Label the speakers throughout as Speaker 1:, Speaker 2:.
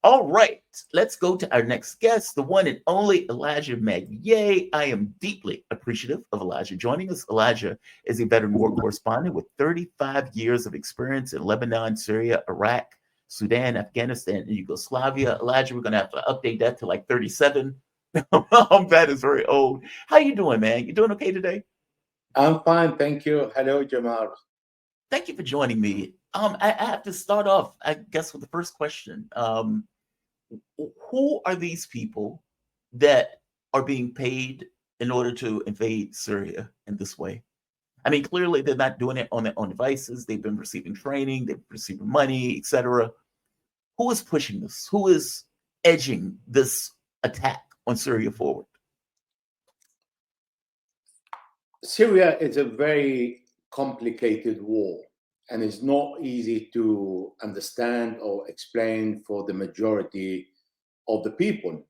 Speaker 1: All right, let's go to our next guest, the one and only Elijah Magnier. I am deeply appreciative of Elijah joining us. Elijah is a veteran war correspondent with 35 years of experience in Lebanon, Syria, Iraq, Sudan, Afghanistan, and Yugoslavia. Elijah, we're going to have to update that to like 37. That is very old. How you doing, man? You doing okay today?
Speaker 2: I'm fine, thank you. Hello, Jamal.
Speaker 1: Thank you for joining me. I have to start off, I guess, with the first question. Who are these people that are being paid in order to invade Syria in this way? I mean, clearly they're not doing it on their own devices. They've been receiving training, they've been receiving money, etc. Who is pushing this? Who is edging this attack on Syria forward?
Speaker 2: Syria is a very complicated war and it's not easy to understand or explain for the majority of the people.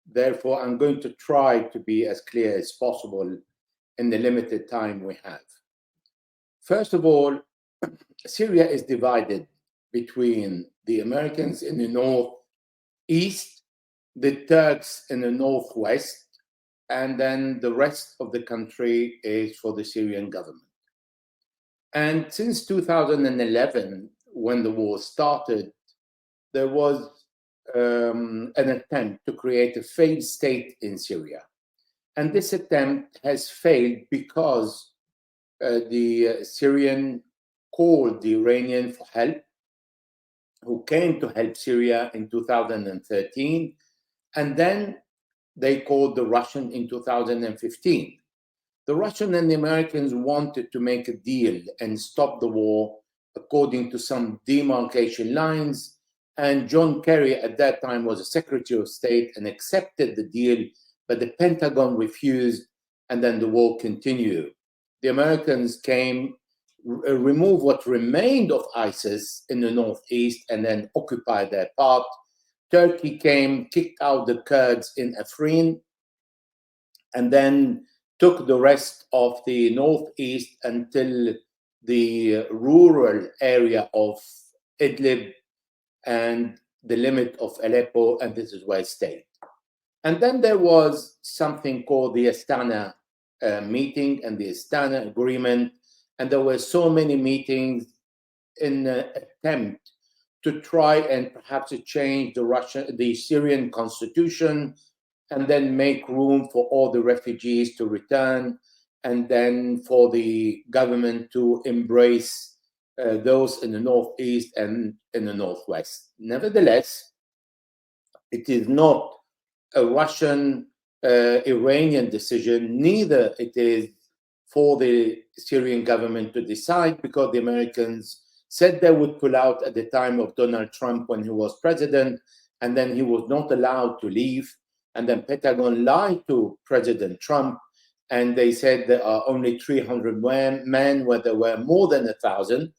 Speaker 2: Therefore, I'm going to try to be as clear as possible in the limited time we have. First of all, Syria is divided between the Americans in the northeast, the Turks in the northwest, and then the rest of the country is for the Syrian government. And since 2011, when the war started, there was an attempt to create a failed state in Syria. And this attempt has failed because the Syrian called the Iranian for help, who came to help Syria in 2013, and then they called the Russian in 2015. The Russian and the Americans wanted to make a deal and stop the war according to some demarcation lines. And John Kerry at that time was a Secretary of State and accepted the deal, but the Pentagon refused, and then the war continued. The Americans came, removed what remained of ISIS in the northeast, and then occupied that part. Turkey came, kicked out the Kurds in Afrin, and then took the rest of the northeast until the rural area of Idlib and the limit of Aleppo, and this is where it stayed. And then there was something called the Astana meeting and the Astana agreement, and there were so many meetings in an attempt to try and perhaps change the Syrian constitution, and then make room for all the refugees to return, and then for the government to embrace those in the northeast and in the northwest. Nevertheless, it is not a Russian Iranian decision, neither it is for the Syrian government to decide, because the Americans said they would pull out at the time of Donald Trump when he was president, and then he was not allowed to leave. And then Pentagon lied to President Trump, and they said there are only 300 men, where there were more than 1,000.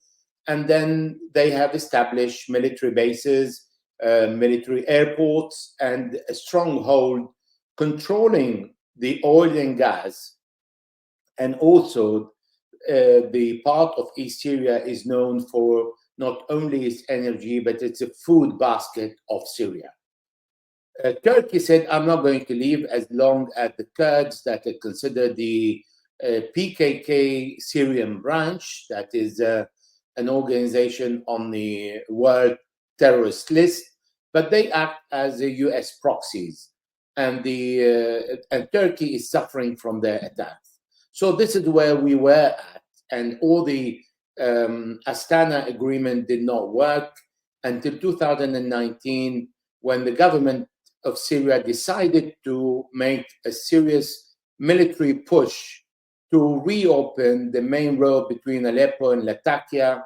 Speaker 2: And then they have established military bases, military airports, and a stronghold controlling the oil and gas. And also, the part of East Syria is known for not only its energy, but it's a food basket of Syria. Turkey said, I'm not going to leave as long as the Kurds, that are considered the PKK Syrian branch, that is an organization on the world terrorist list, but they act as a US proxies, and Turkey is suffering from their attacks. So this is where we were at, and all the Astana agreement did not work until 2019, when the government of Syria decided to make a serious military push to reopen the main road between Aleppo and Latakia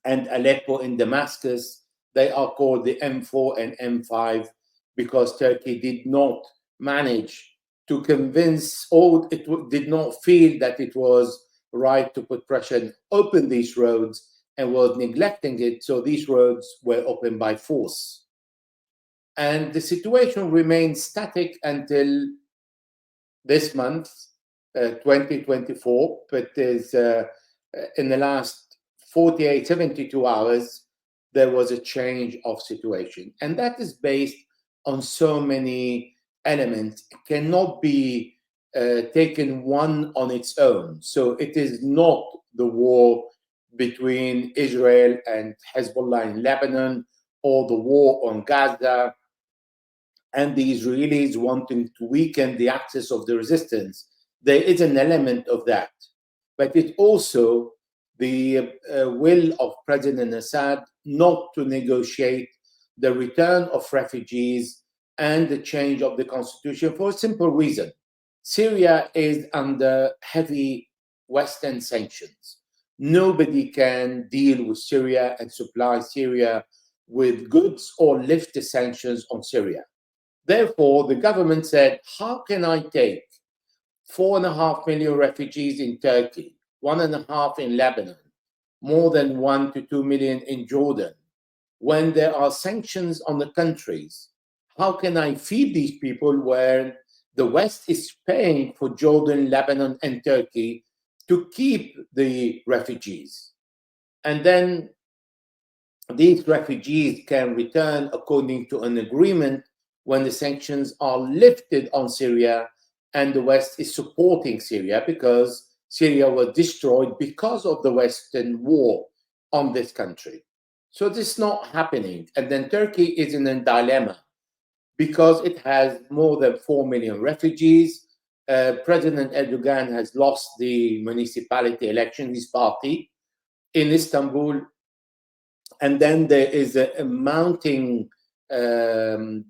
Speaker 2: and Aleppo in Damascus. They are called the M4 and M5 because Turkey did not manage to convince, or it did not feel that it was right to put pressure and open these roads, and was neglecting it. So these roads were opened by force. And the situation remained static until this month, 2024. But there's, in the last 72 hours, there was a change of situation. And that is based on so many elements. It cannot be taken one on its own. So it is not the war between Israel and Hezbollah in Lebanon, or the war on Gaza, and the Israelis wanting to weaken the axis of the resistance. There is an element of that. But it's also the will of President Assad not to negotiate the return of refugees and the change of the constitution for a simple reason. Syria is under heavy Western sanctions. Nobody can deal with Syria and supply Syria with goods or lift the sanctions on Syria. Therefore, the government said, how can I take 4.5 million refugees in Turkey, 1.5 in Lebanon, more than 1 to 2 million in Jordan, when there are sanctions on the countries? How can I feed these people when the West is paying for Jordan, Lebanon, and Turkey to keep the refugees? And then these refugees can return according to an agreement when the sanctions are lifted on Syria and the West is supporting Syria, because Syria was destroyed because of the Western war on this country. So this is not happening. And then Turkey is in a dilemma because it has more than 4 million refugees. President Erdogan has lost the municipality election, his party, in Istanbul. And then there is a mounting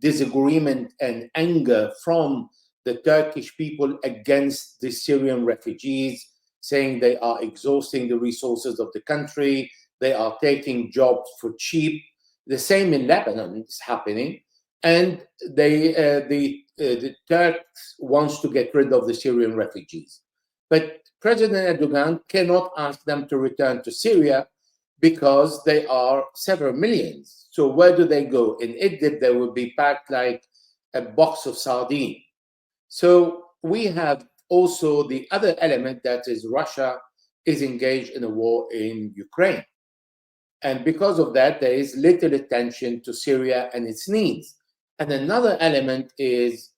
Speaker 2: disagreement and anger from the Turkish people against the Syrian refugees, saying they are exhausting the resources of the country, they are taking jobs for cheap. The same in Lebanon is happening. And the Turks wants to get rid of the Syrian refugees. But President Erdogan cannot ask them to return to Syria because they are several millions. So where do they go? In Idlib, they will be packed like a box of sardines. So we have also the other element, that is Russia is engaged in a war in Ukraine. And because of that, there is little attention to Syria and its needs. And another element is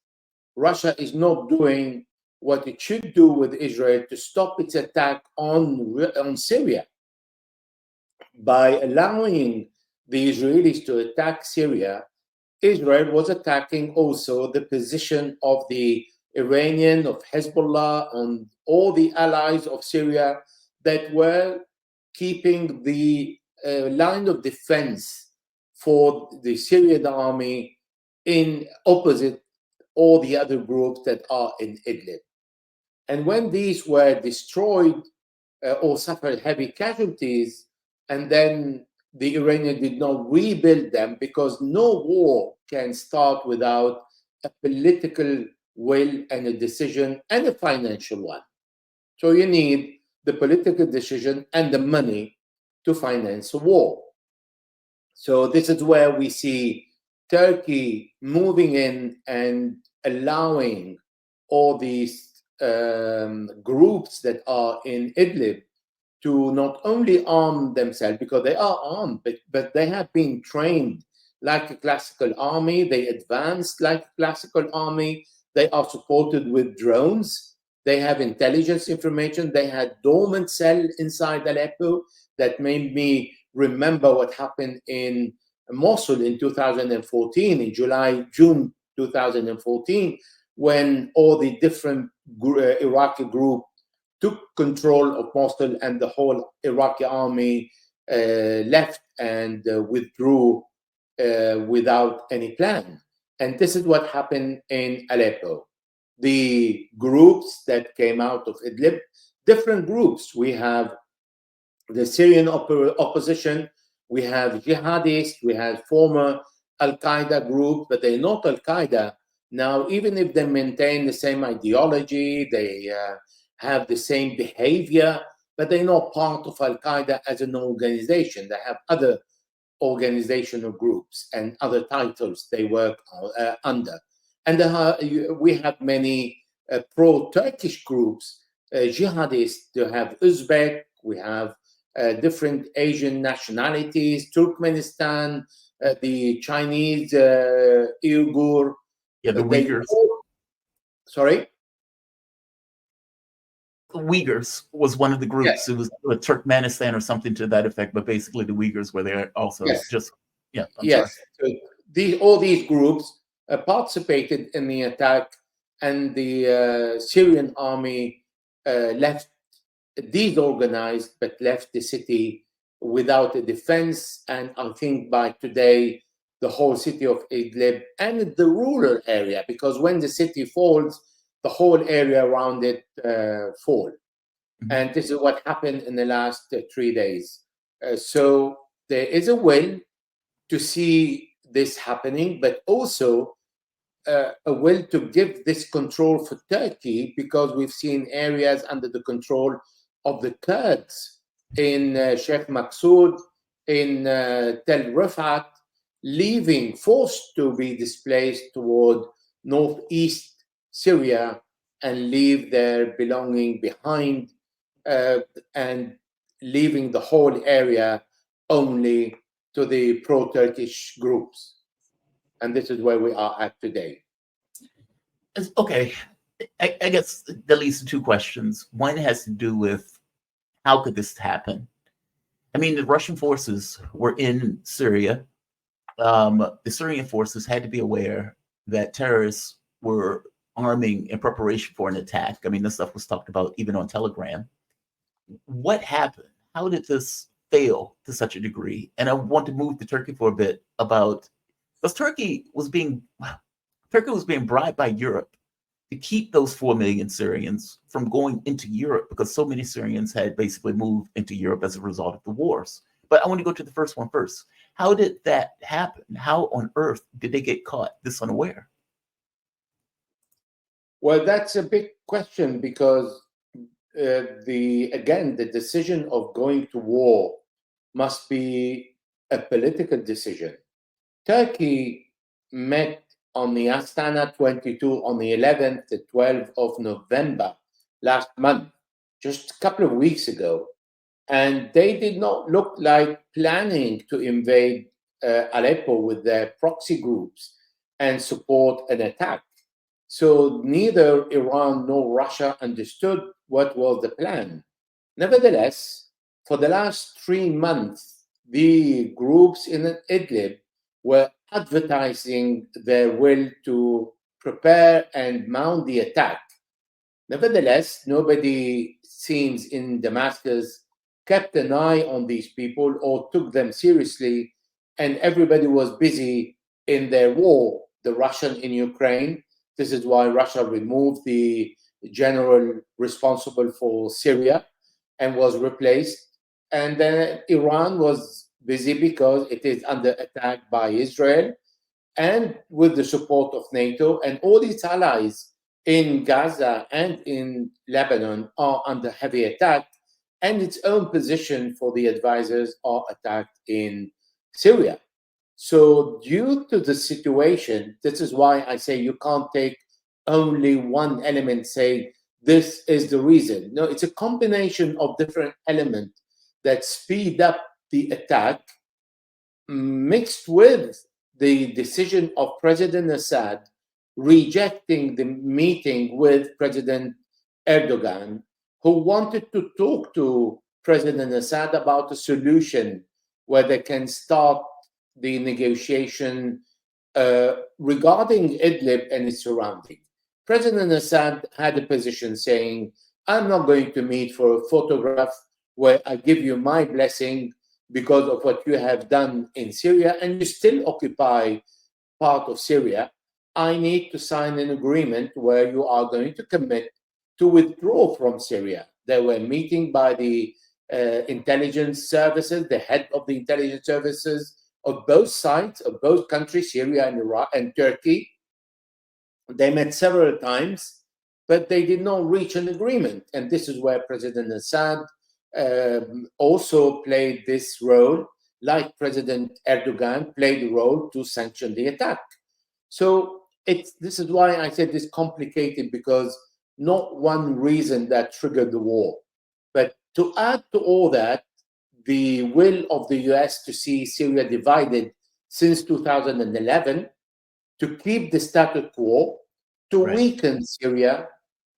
Speaker 2: Russia is not doing what it should do with Israel to stop its attack on Syria. By allowing the Israelis to attack Syria, Israel was attacking also the position of the Iranian, of Hezbollah, and all the allies of Syria that were keeping the line of defense for the Syrian army in opposite all the other groups that are in Idlib. And when these were destroyed or suffered heavy casualties, and then the Iranians did not rebuild them, because no war can start without a political will and a decision and a financial one. So you need the political decision and the money to finance a war. So this is where we see Turkey moving in and allowing all these groups that are in Idlib to not only arm themselves, because they are armed, but they have been trained like a classical army. They advanced like a classical army. They are supported with drones. They have intelligence information. They had dormant cell inside Aleppo that made me remember what happened in Mosul in 2014, in June 2014, when all the different Iraqi groups took control of Mosul and the whole Iraqi army left and withdrew without any plan. And this is what happened in Aleppo. The groups that came out of Idlib, different groups. We have the Syrian opposition, we have jihadists, we have former Al-Qaeda group, but they're not Al-Qaeda. Now, even if they maintain the same ideology, they have the same behavior, but they're not part of Al-Qaeda as an organization. They have other organizational groups and other titles they work under. And we have many pro-Turkish groups, jihadists. You have Uzbek, we have different Asian nationalities, Turkmenistan, the Chinese, Uyghur.
Speaker 1: Yeah, the Uyghurs.
Speaker 2: Sorry?
Speaker 1: Uyghurs was one of the groups.
Speaker 2: Yes.
Speaker 1: It was Turkmenistan or something to that effect, but basically the Uyghurs were there also.
Speaker 2: Yes.
Speaker 1: Just, yeah, I'm
Speaker 2: yes.
Speaker 1: sorry.
Speaker 2: So all these groups participated in the attack, and the Syrian army left disorganized, but left the city without a defense. And I think by today, the whole city of Idlib and the rural area, because when the city falls, the whole area around it fall.
Speaker 1: Mhm.
Speaker 2: And this is what happened in the last 3 days. So there is a will to see this happening, but also a will to give this control for Turkey, because we've seen areas under the control of the Kurds in Sheikh Maqsoud, in Tel Rifat, forced to be displaced toward northeast Syria and leave their belonging behind, and leaving the whole area only to the pro-Turkish groups. And this is where we are at today.
Speaker 1: Okay, I guess that leads to two questions. One has to do with how could this happen? I mean, the Russian forces were in Syria. The Syrian forces had to be aware that terrorists were arming in preparation for an attack. I mean, this stuff was talked about even on Telegram. What happened? How did this fail to such a degree? And I want to move to Turkey for a bit about, because Turkey was being bribed by Europe to keep those 4 million Syrians from going into Europe, because so many Syrians had basically moved into Europe as a result of the wars. But I want to go to the first one first. How did that happen? How on earth did they get caught this unaware?
Speaker 2: Well, that's a big question, because the decision of going to war must be a political decision. Turkey met on the Astana 22 on the 11th to 12th of November last month, just a couple of weeks ago, and they did not look like planning to invade Aleppo with their proxy groups and support an attack. So neither Iran nor Russia understood what was the plan. Nevertheless, for the last 3 months, the groups in Idlib were advertising their will to prepare and mount the attack. Nevertheless, nobody seems in Damascus kept an eye on these people or took them seriously, and everybody was busy in their war, the Russian in Ukraine. This is why Russia removed the general responsible for Syria and was replaced. And then Iran was busy because it is under attack by Israel, and with the support of NATO, and all its allies in Gaza and in Lebanon are under heavy attack, and its own position for the advisors are attacked in Syria. So due to the situation, this is why I say you can't take only one element, say this is the reason. No, it's a combination of different elements that speed up the attack, mixed with the decision of President Assad rejecting the meeting with President Erdogan, who wanted to talk to President Assad about a solution where they can start the negotiation regarding Idlib and its surrounding. President Assad had a position saying, I'm not going to meet for a photograph where I give you my blessing because of what you have done in Syria, and you still occupy part of Syria. I need to sign an agreement where you are going to commit to withdraw from Syria. They were meeting by the intelligence services, the head of the intelligence services of both sides, of both countries, Syria and Iraq and Turkey. They met several times, but they did not reach an agreement. And this is where President Assad also played this role, like President Erdogan played a role to sanction the attack. So this is why I said it's complicated, because not one reason that triggered the war. But to add to all that, the will of the US to see Syria divided since 2011, to keep the status quo, to weaken Syria,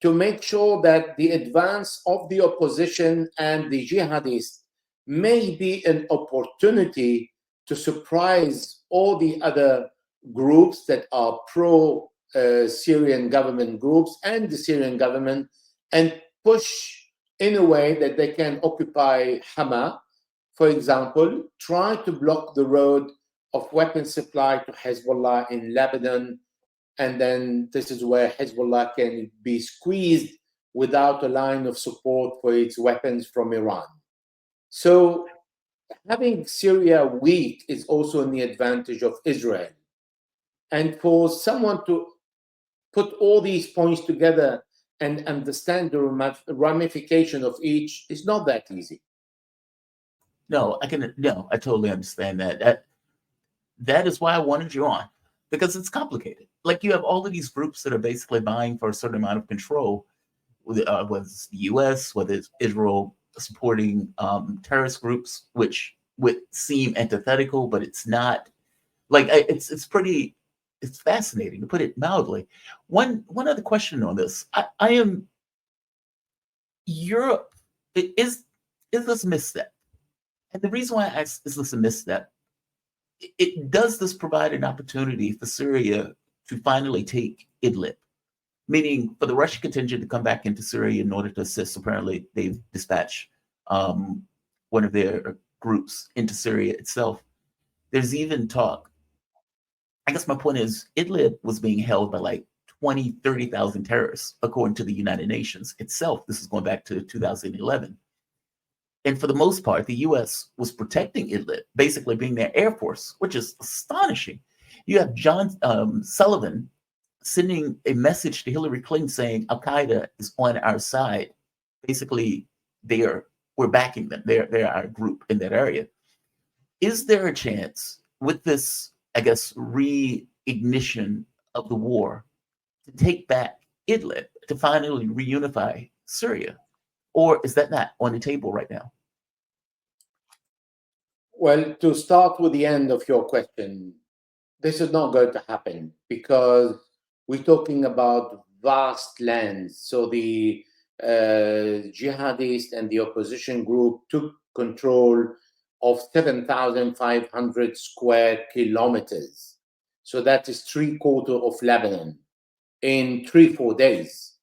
Speaker 2: to make sure that the advance of the opposition and the jihadists may be an opportunity to surprise all the other groups that are pro-Syrian government groups and the Syrian government, and push in a way that they can occupy Hama, for example, try to block the road of weapon supply to Hezbollah in Lebanon, and then this is where Hezbollah can be squeezed without a line of support for its weapons from Iran. So having Syria weak is also in the advantage of Israel. And for someone to put all these points together and understand the ramification of each is not that easy.
Speaker 1: No, I totally understand that. That is why I wanted you on, because it's complicated. Like, you have all of these groups that are basically vying for a certain amount of control, whether it's the US, whether it's Israel supporting terrorist groups, which would seem antithetical, but it's not. Like, it's fascinating, to put it mildly. One other question on this. I am Europe, is this a misstep? And the reason why I ask, is this a misstep? Does this provide an opportunity for Syria to finally take Idlib? Meaning for the Russian contingent to come back into Syria in order to assist. Apparently, they've dispatched one of their groups into Syria itself. There's even talk. I guess my point is, Idlib was being held by like 20, 30,000 terrorists, according to the United Nations itself. This is going back to 2011. And for the most part, the US was protecting Idlib, basically being their air force, which is astonishing. You have John Sullivan sending a message to Hillary Clinton saying Al-Qaeda is on our side. Basically, we're backing them. They're our group in that area. Is there a chance with this, I guess, reignition of the war to take back Idlib, to finally reunify Syria? Or is that not on the table right now?
Speaker 2: Well, to start with the end of your question, this is not going to happen because we're talking about vast lands. So the jihadists and the opposition group took control of 7,500 square kilometers. So that is 3/4 of Lebanon in 3-4 days.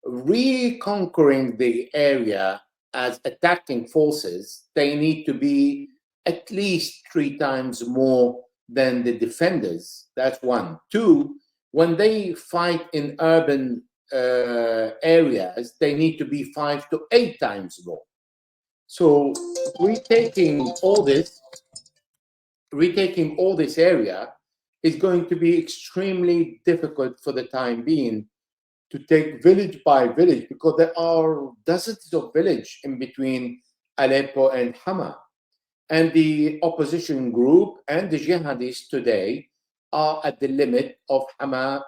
Speaker 2: Reconquering the area as attacking forces, they need to be at least 3 times more than the defenders. That's one. Two, when they fight in urban areas, they need to be 5 to 8 times more. So retaking all this area is going to be extremely difficult for the time being, to take village by village, because there are dozens of villages in between Aleppo and Hama. And the opposition group and the jihadists today are at the limit of Hama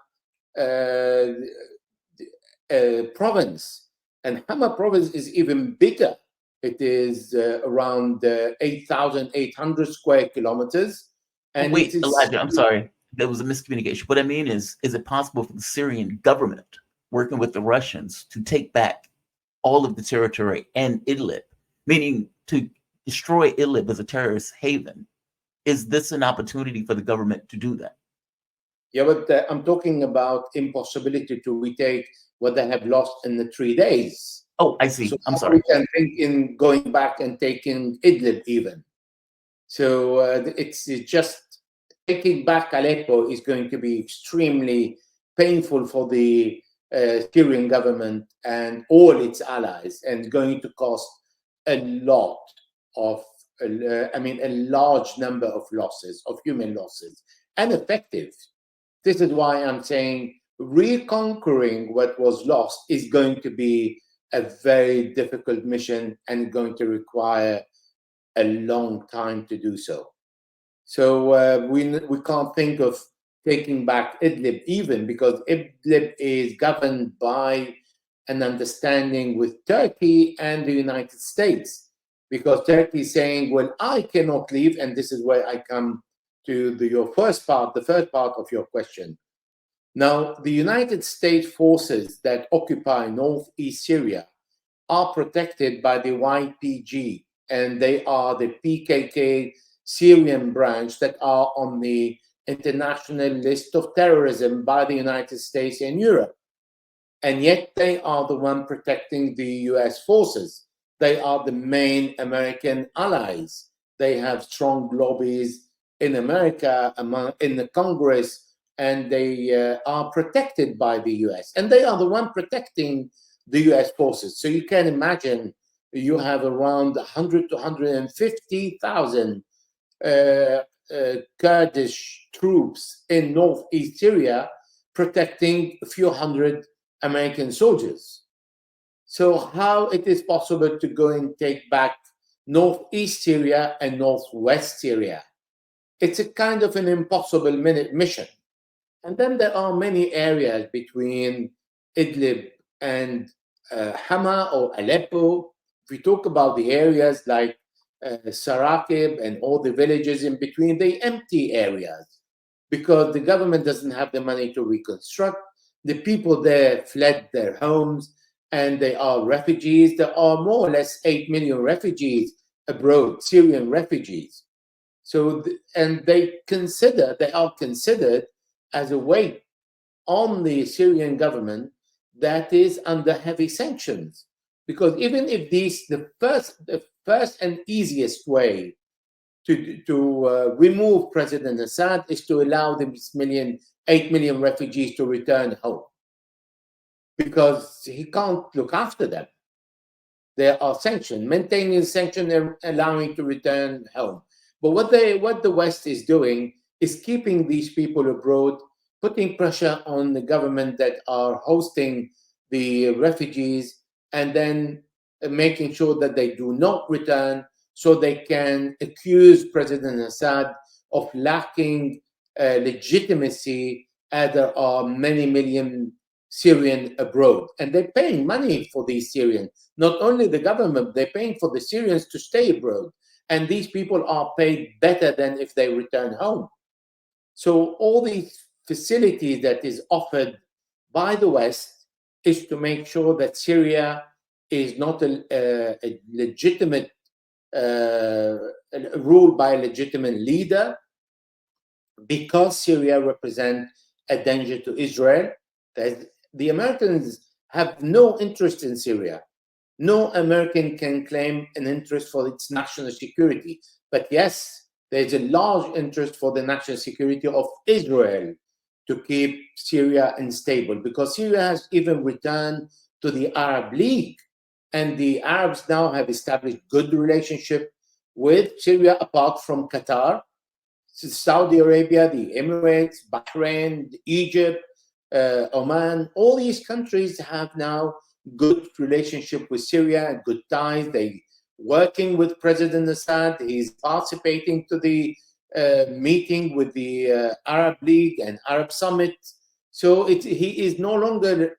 Speaker 2: province. And Hama province is even bigger. It is around 8,800 square kilometers.
Speaker 1: And wait, Elijah, I'm sorry. There was a miscommunication. What I mean is it possible for the Syrian government, working with the Russians, to take back all of the territory and Idlib, meaning to destroy Idlib as a terrorist haven? Is this an opportunity for the government to do that?
Speaker 2: Yeah, but I'm talking about impossibility to retake what they have lost in the 3 days.
Speaker 1: Oh, I see.
Speaker 2: So
Speaker 1: I'm sorry.
Speaker 2: We can think in going back and taking Idlib even. So it's just taking back Aleppo is going to be extremely painful for the Syrian government and all its allies, and going to cost a lot of, a large number of losses, of human losses, and effective. This is why I'm saying reconquering what was lost is going to be a very difficult mission and going to require a long time to do so. So we can't think of taking back Idlib even, because Idlib is governed by an understanding with Turkey and the United States. because Turkey is saying, well, I cannot leave, and this is where I come to your first part, the third part of your question. Now, the United States forces that occupy northeast Syria are protected by the YPG, and they are the PKK Syrian branch that are on the international list of terrorism by the United States and Europe. And yet they are the one protecting the US forces. They are the main American allies. They have strong lobbies in America, in the Congress, and they are protected by the US. And they are the one protecting the US forces. So you can imagine you have around 100 to 150,000 Kurdish troops in northeast Syria protecting a few hundred American soldiers. So how it is possible to go and take back northeast Syria and northwest Syria? It's a kind of an impossible mission. And then there are many areas between Idlib and Hama or Aleppo. If we talk about the areas like Sarakib and all the villages in between, they empty areas because the government doesn't have the money to reconstruct. The people there fled their homes and they are refugees. There are more or less 8 million refugees abroad, Syrian refugees. So, and they are considered as a weight on the Syrian government that is under heavy sanctions. Because even if the first and easiest way to remove President Assad is to allow these 8 million refugees to return home, because he can't look after them. There are sanctions, maintaining sanctions and allowing to return home. But what the West is doing is keeping these people abroad, putting pressure on the government that are hosting the refugees, and then making sure that they do not return, so they can accuse President Assad of lacking legitimacy, as there are many million Syrians abroad. And they're paying money for these Syrians. Not only the government, they're paying for the Syrians to stay abroad. And these people are paid better than if they return home. So all these facilities that is offered by the West is to make sure that Syria is not a legitimate, ruled by a legitimate leader, because Syria represents a danger to Israel. The Americans have no interest in Syria. No American can claim an interest for its national security. But yes, there's a large interest for the national security of Israel to keep Syria unstable, because Syria has even returned to the Arab League, and the Arabs now have established good relationship with Syria, apart from Qatar, Saudi Arabia, the Emirates, Bahrain, Egypt, Oman. All these countries have now good relationship with Syria and good ties. They working with President Assad. He's participating to the meeting with the Arab League and Arab Summit. So he is no longer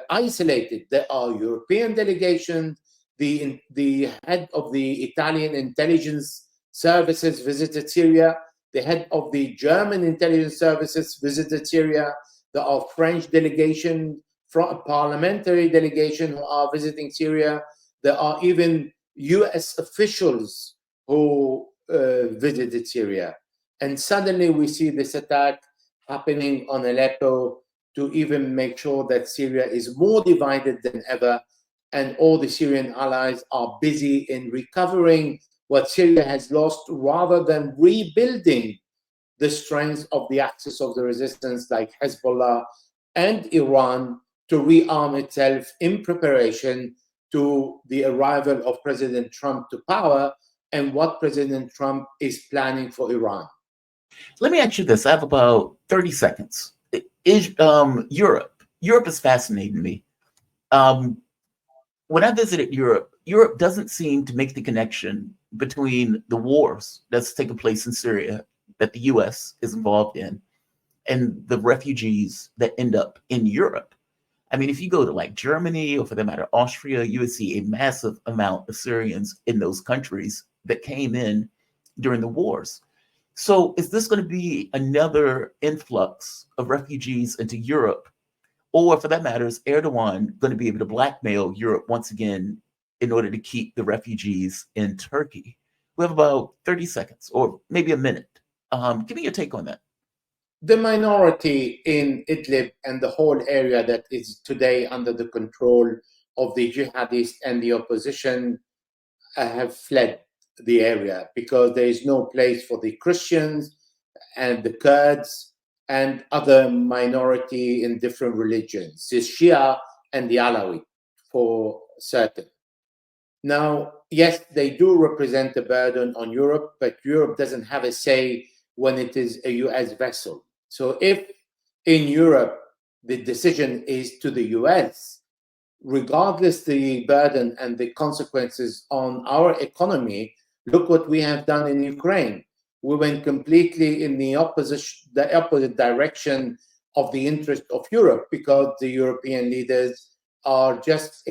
Speaker 2: isolated. There are European delegations. The head of the Italian intelligence services visited Syria. The head of the German intelligence services visited Syria. There are French delegation, from parliamentary delegation who are visiting Syria. There are even US officials who visited Syria. And suddenly we see this attack happening on Aleppo to even make sure that Syria is more divided than ever. And all the Syrian allies are busy in recovering what Syria has lost, rather than rebuilding the strength of the axis of the resistance like Hezbollah and Iran, to rearm itself in preparation to the arrival of President Trump to power and what President Trump is planning for Iran.
Speaker 1: Let me ask you this. I have about 30 seconds. Is Europe is fascinating me. When I visited Europe doesn't seem to make the connection between the wars that's taking place in Syria that the US is involved in and the refugees that end up in Europe. I mean, if you go to like Germany or for that matter, Austria, you would see a massive amount of Syrians in those countries that came in during the wars. So is this going to be another influx of refugees into Europe? Or for that matter, is Erdogan going to be able to blackmail Europe once again in order to keep the refugees in Turkey? We have about 30 seconds or maybe a minute. Give me your take on that.
Speaker 2: The minority in Idlib and the whole area that is today under the control of the jihadists and the opposition have fled the area because there is no place for the Christians and the Kurds and other minority in different religions, the Shia and the Alawi for certain. Now, yes, they do represent a burden on Europe, but Europe doesn't have a say when it is a US vessel. So if in Europe the decision is to the US, regardless the burden and the consequences on our economy, look what we have done in Ukraine. We went completely in the opposite direction of the interest of Europe because the European leaders are just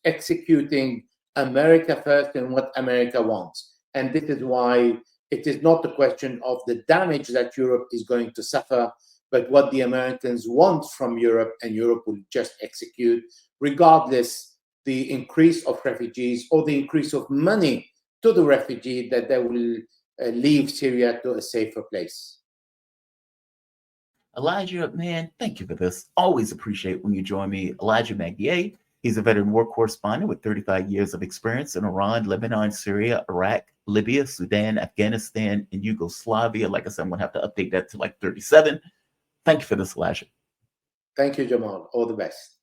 Speaker 2: executing America first and what America wants. And this is why it is not a question of the damage that Europe is going to suffer, but what the Americans want from Europe, and Europe will just execute, regardless the increase of refugees or the increase of money to the refugee, that they will leave Syria to a safer place.
Speaker 1: Elijah, man, thank you for this. Always appreciate when you join me. Elijah Magnier, he's a veteran war correspondent with 35 years of experience in Iran, Lebanon, Syria, Iraq, Libya, Sudan, Afghanistan, and Yugoslavia. Like I said, I'm going to have to update that to like 37. Thank you for this, Elijah.
Speaker 2: Thank you, Jamal. All the best.